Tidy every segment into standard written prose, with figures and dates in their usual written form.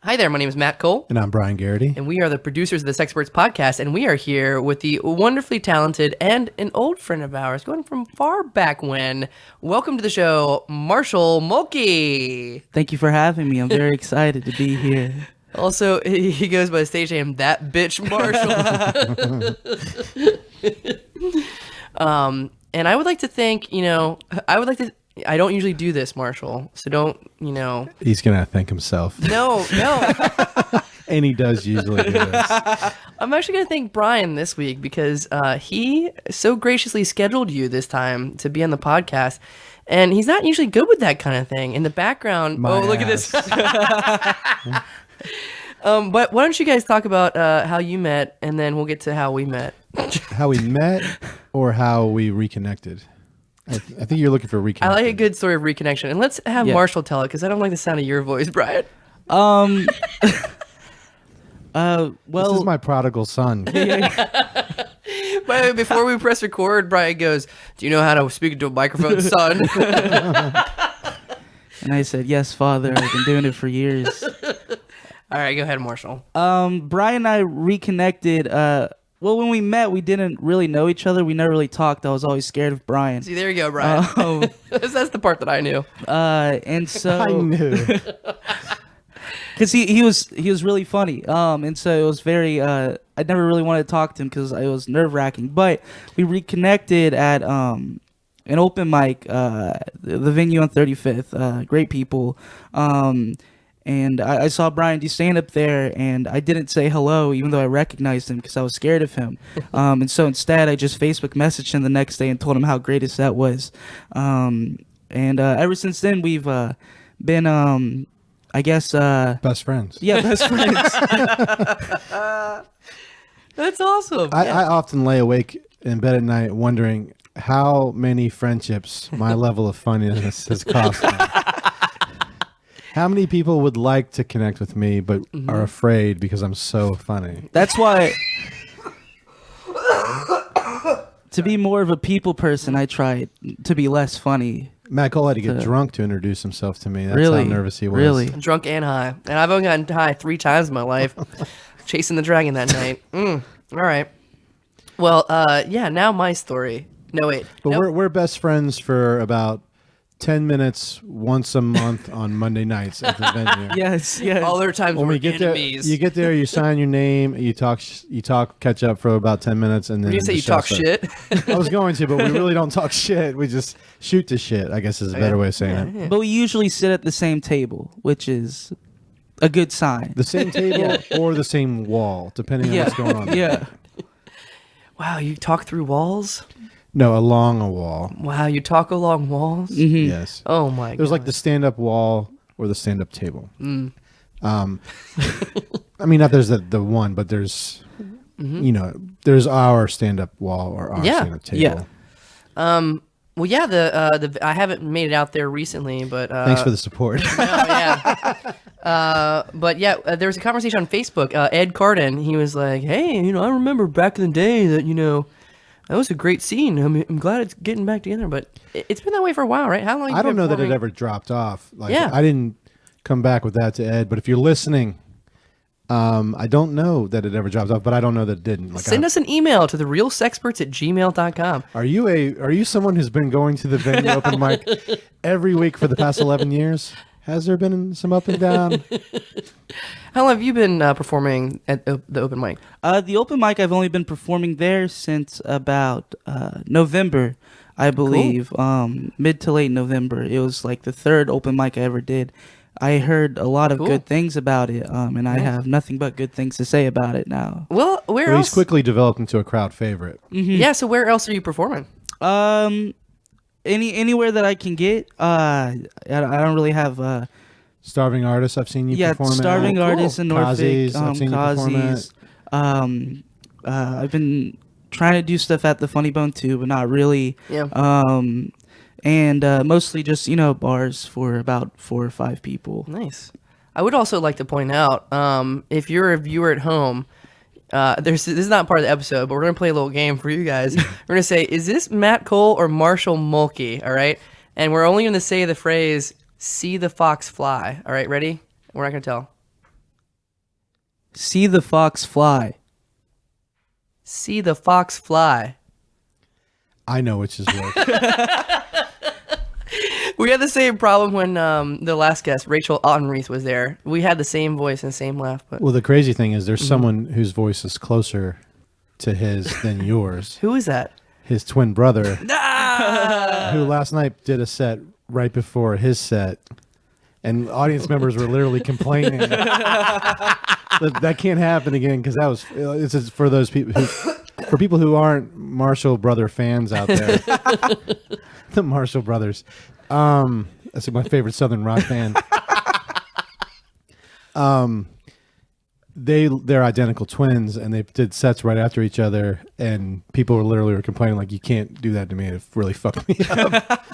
Hi there, my name is Matt Cole. And I'm Brian Garrity. And we are the producers of the Sexperts Podcast, and we are here with the wonderfully talented and an old friend of ours, going from far back when. Welcome to the show, Marshall Mulkey. Thank you for having me. I'm very excited to be here. Also, he goes by the stage name, That Bitch Marshall. And I would like to think, I don't usually do this, Marshall, so don't. He's going to thank himself. No. And he does usually do this. I'm actually going to thank Brian this week because he so graciously scheduled you this time to be on the podcast. And he's not usually good with that kind of thing. In the background, look at this. But why don't you guys talk about how you met, and then we'll get to how we met. How we met or how we reconnected? I think you're looking for reconnection. I like a good story of reconnection. And let's have Marshall tell it, because I don't like the sound of your voice, Brian. Well, this is my prodigal son. By the way, before we press record, Brian goes, "Do you know how to speak into a microphone, son?" And I said, "Yes, Father. I've been doing it for years." All right, go ahead, Marshall. Brian and I reconnected. Well, when we met, we didn't really know each other. We never really talked. I was always scared of Brian. See, there you go, Brian. That's the part that I knew. And so I knew. because he was really funny. And so it was very. I never really wanted to talk to him because it was nerve wracking. But we reconnected at an open mic, the venue on 35th. Great people. And I saw Brian do stand-up there, and I didn't say hello, even though I recognized him because I was scared of him. And so instead, I just Facebook messaged him the next day and told him how great his set was. And ever since then, we've been, I guess... best friends. Yeah, best friends. That's awesome. I often lay awake in bed at night wondering how many friendships my level of funniness has cost me. How many people would like to connect with me but are afraid because I'm so funny? That's why, to be more of a people person, I try to be less funny. Matt Cole had to get drunk to introduce himself to me. That's Really? how nervous he was. Really? Drunk and high. And I've only gotten high 3 times in my life. Chasing the dragon that night. All right. Well, now my story. No, wait. But No. we're best friends for about 10 minutes once a month on Monday nights at the venue. Yes. All other times When we're we get enemies. there, you get there, you sign your name, you talk, catch up for about 10 minutes, and then You say the you show talk starts. shit. I was going to, but we really don't talk shit. We just shoot the shit, I guess is a better way of saying it. But we usually sit at the same table, which is a good sign. The same table or the same wall, depending on what's going on. Yeah. Wow, you talk through walls? No, along a wall. Wow, you talk along walls? Mm-hmm. Yes. Oh my god. There's like the stand-up wall or the stand-up table. I mean, not there's the one, but there's, there's our stand-up wall or our stand-up table. Yeah. Well, yeah, the I haven't made it out there recently, but Thanks for the support. But there was a conversation on Facebook. Ed Carden, he was like, "Hey, I remember back in the day that that was a great scene. I'm glad it's getting back together, but it's been that way for a while, right? How long? I don't know that it ever dropped off. Like, Yeah. I didn't come back with that to Ed, but if you're listening, I don't know that it ever dropped off, but I don't know that it didn't. Like, Send us an email to therealsexperts@gmail.com. Are you someone who's been going to the venue open mic every week for the past 11 years? Has there been some up and down? How long have you been performing at the open mic? The open mic, I've only been performing there since about November, I believe. Mid to late November. It was like the 3rd open mic I ever did. I heard a lot of good things about it, and I have nothing but good things to say about it now. Well, where Well, else? he's quickly developed into a crowd favorite. Yeah, so where else are you performing? Anywhere that I can get. I don't really have. Starving Artists, I've seen you perform at. Starving Artists in Norfolk. Kazi's, I've seen you perform at. Kazi's. I've been trying to do stuff at the Funny Bone too, but not really. Yeah. And mostly just bars for about 4 or 5 people. Nice. I would also like to point out, if you're a viewer at home, this is not part of the episode, but we're going to play a little game for you guys. We're going to say, is this Matt Cole or Marshall Mulkey? All right. And we're only going to say the phrase, see the fox fly. All right. Ready? We're not going to tell. See the fox fly. See the fox fly. I know which is worse. We had the same problem when the last guest, Rachel Ottenreith, was there. We had the same voice and the same laugh. But Well, the crazy thing is there's someone whose voice is closer to his than yours. who is that? His twin brother, Ah! who last night did a set right before his set. And audience members were literally complaining that can't happen again because that was it's for those people for people who aren't Marshall Brother fans out there. The Marshall Brothers, that's my favorite Southern rock band. They're identical twins, and they did sets right after each other, and people were complaining like, "You can't do that to me." It really fucked me up.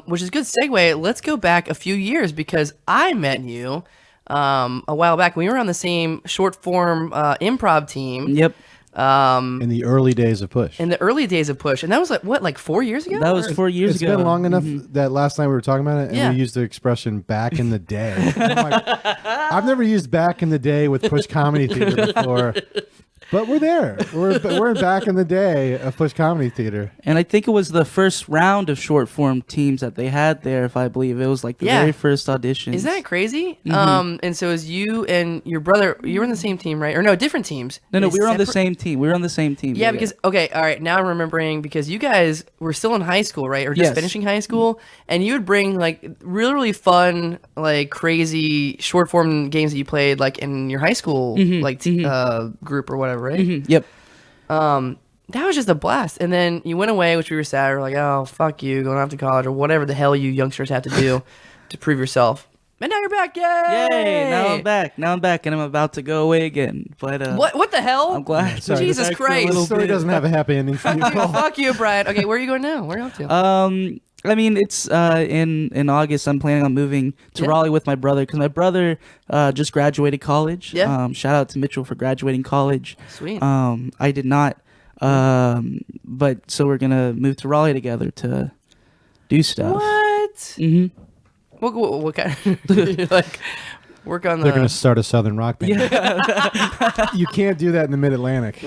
Which is a good segue. Let's go back a few years because I met you a while back. We were on the same short form improv team. Yep. In the early days of Push. In the early days of Push. And that was like 4 years ago? That was 4 years It's ago. been long enough that last night we were talking about it, and Yeah. we used the expression "back in the day." I'm like, I've never used "back in the day" with Push Comedy Theater before, but we're there. We're back in the day of Push Comedy Theater. And I think it was the first round of short form teams that they had there, if I believe. It was like the Yeah. very first audition. Isn't that crazy? And so as you and your brother, you were on the same team, right? Or no, different teams. No, we were on the Separate- same team. We were on the same team. Yeah, because, okay, all right, now I'm remembering because you guys were still in high school, right? Or just Yes. finishing high school. And you would bring, like, really, really fun, like, crazy short form games that you played, like, in your high school, group or whatever, right? Yep. That was just a blast. And then you went away, which we were sad. We were like, oh, fuck you, going off to college or whatever the hell you youngsters have to do to prove yourself. And now you're back. Yay! Yay! Now I'm back, and I'm about to go away again. But What the hell? I'm glad. Sorry, Jesus Back for a Christ. little The story bit. doesn't have a happy ending for you. Fuck you, Brian. Okay, where are you going now? Where are you up to? I mean, it's in August. I'm planning on moving to Yeah. Raleigh with my brother because my brother just graduated college. Yeah. Shout out to Mitchell for graduating college. Sweet. I did not. But so we're gonna move to Raleigh together to do stuff. What? Mm-hmm. What kind of like work on They're the going to start a Southern rock band. You can't do that in the Mid-Atlantic.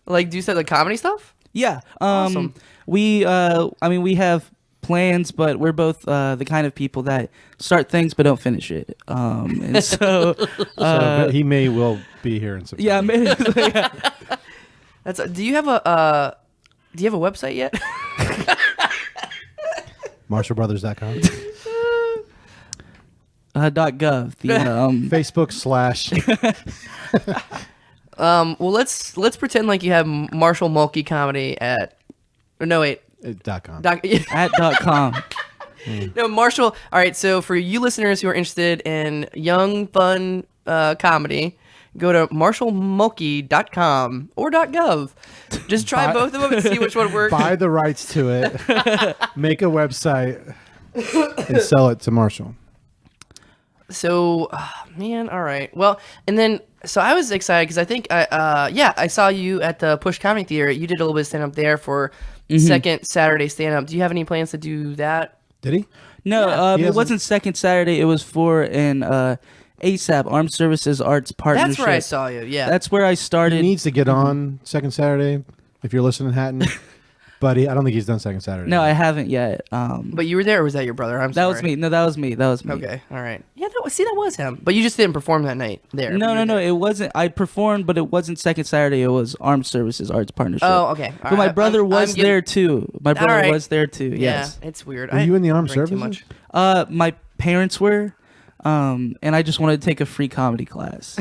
like do you say like comedy stuff? Yeah. Awesome. We we have plans, but we're both the kind of people that start things but don't finish it. And so But he may well be here in September. yeah, maybe, yeah. That's do you have a website yet? MarshallBrothers.com. .gov. The Facebook / Well, let's pretend like you have Marshall Mulkey comedy at. Or no, wait. .com. at .com. No, Marshall. All right, so for you listeners who are interested in young, fun comedy, go to marshallmulkey.com or .gov. Just try both of them and see which one works. Buy the rights to it. Make a website and sell it to Marshall. So, man, all right. Well, and then, so I was excited because I think, I saw you at the Push Comedy Theater. You did a little bit of stand-up there for second Saturday stand-up. Do you have any plans to do that? Did he? No, He it hasn't- wasn't second Saturday. It was for an ASAP Armed Services Arts Partnership. That's where I saw you, yeah. That's where I He started. needs to get on second Saturday if you're listening, Hatton. But I don't think he's done second Saturday. No, I haven't yet. But you were there, or was that your brother? I'm That sorry. was me. No, that was me. That was me. Okay, all right. Yeah, that was him. But you just didn't perform that night there. No. It wasn't. I performed, but it wasn't second Saturday. It was Armed Services Arts Partnership. Oh, okay. But my brother was getting- there too. My brother right. was there too. Yeah, Yes. it's weird. Were you in the armed drink too services? much. My parents were, and I just wanted to take a free comedy class.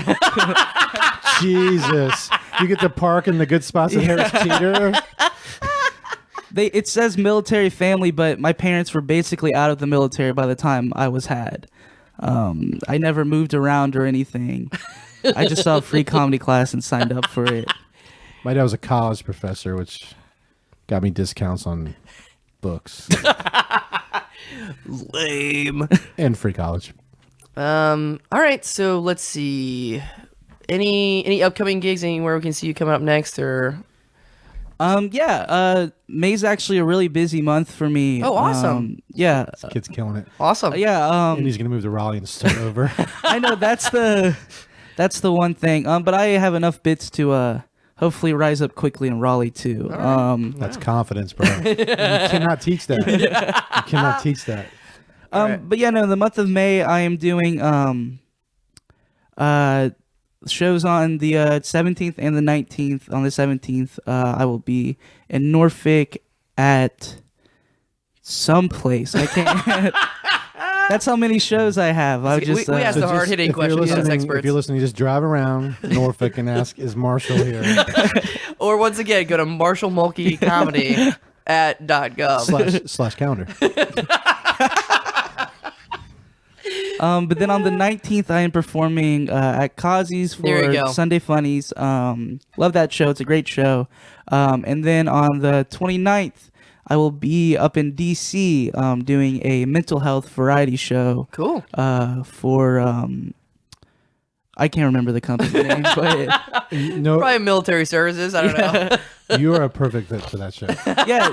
Jesus. You get to park in the good spots at Harris Teeter. It says military family, but my parents were basically out of the military by the time I was had. I never moved around or anything. I just saw a free comedy class and signed up for it. My dad was a college professor, which got me discounts on books Lame. and free college. All right, so let's see. Any upcoming gigs anywhere we can see you coming up next, or May's actually a really busy month for me. Oh, awesome. Yeah. Kid's killing it. awesome? Yeah, And he's going to move to Raleigh and start over. I know that's the That's the one thing. But I have enough bits to hopefully rise up quickly in Raleigh too. Right. That's confidence, bro. You cannot teach that. You cannot teach that. But yeah, no, the month of May I am doing shows on the 17th and the 19th. On the 17th, I will be in Norfolk at some place. I can't. That's how many shows I have. I just we asked the just- hard-hitting if you're questions as listening- experts. If you're listening, just drive around Norfolk and ask, is Marshall here? Or once again, go to Marshall Mulkey Comedy at .gov. slash calendar. But then on the 19th, I am performing at Kazi's There you for go. Sunday Funnies. Love that show. It's a great show. And then on the 29th, I will be up in D.C. Doing a mental health variety show. Cool. For I can't remember the company name, but No, Probably military services. I don't know. you are a perfect fit for that show. yeah.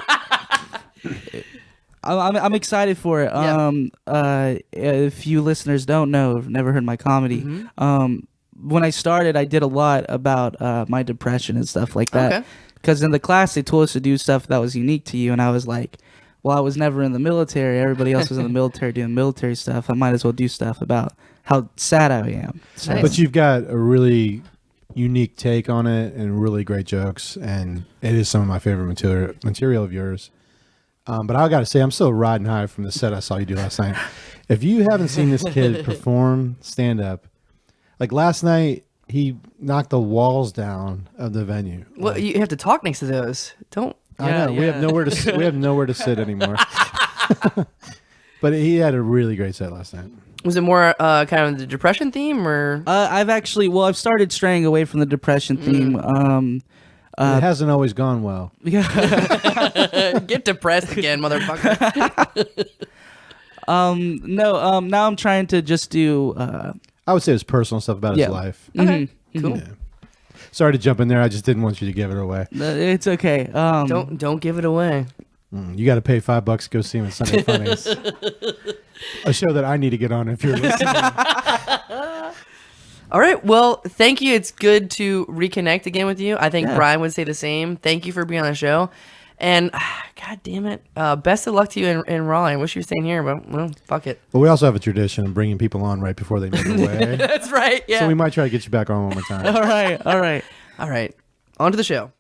I'm excited for it. Yeah. If you listeners don't know, have never heard my comedy. When I started, I did a lot about my depression and stuff like that. Okay. Because in the class, they told us to do stuff that was unique to you, and I was like, well, I was never in the military. Everybody else was in the military doing military stuff. I might as well do stuff about how sad I am. So, Nice. But you've got a really unique take on it and really great jokes, and it is some of my favorite material of yours. But I got to say, I'm still riding high from the set I saw you do last night. If you haven't seen this kid perform stand-up, like last night, he knocked the walls down of the venue. Well, Like, you have to talk next to those. Don't. I know we have nowhere to we have nowhere to sit anymore. But he had a really great set last night. Was it more kind of the depression theme, or I've started straying away from the depression theme. It hasn't always gone well. get depressed again, motherfucker? No, now I'm trying to just do. I would say it was personal stuff about his Yeah. life. Okay, mhm. cool. Yeah. Sorry to jump in there. I just didn't want you to give it away. It's okay. Don't give it away. You got to pay $5 to go see him at Sunday Funnies. A show that I need to get on if you're listening. All right. Well, thank you. It's good to reconnect again with you. I think Yeah. Brian would say the same. Thank you for being on the show. And God damn it, best of luck to you in Raleigh. I wish you were staying here, but well, fuck it. But we also have a tradition of bringing people on right before they move away. That's right. Yeah. So we might try to get you back on one more time. all right. All right. On to the show.